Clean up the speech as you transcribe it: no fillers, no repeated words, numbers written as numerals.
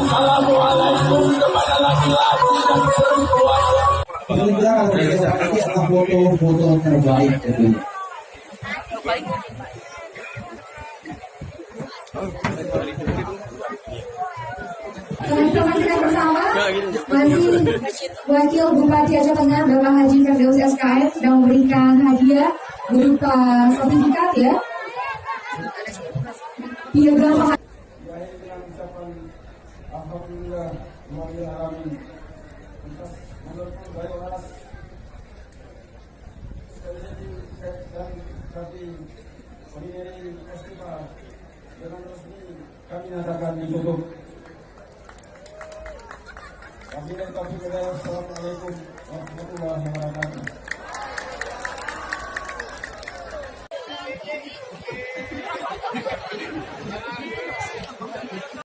Assalamualaikum kepada laki-laki dan perempuan. Kira-kira kalau nanti akan foto-foto terbaik tentunya. Teman-teman kita bersama masih Wakil Bupati Aceh Tengah Bapak Haji Firdaus SKM sedang memberikan hadiah berupa sertifikat ya. Piagam Alhamdulillah, alamin. Dengan resmi kami nyatakan ditutup. Wabillahi taufiq wal hidayah. Assalamualaikum warahmatullahi wabarakatuh.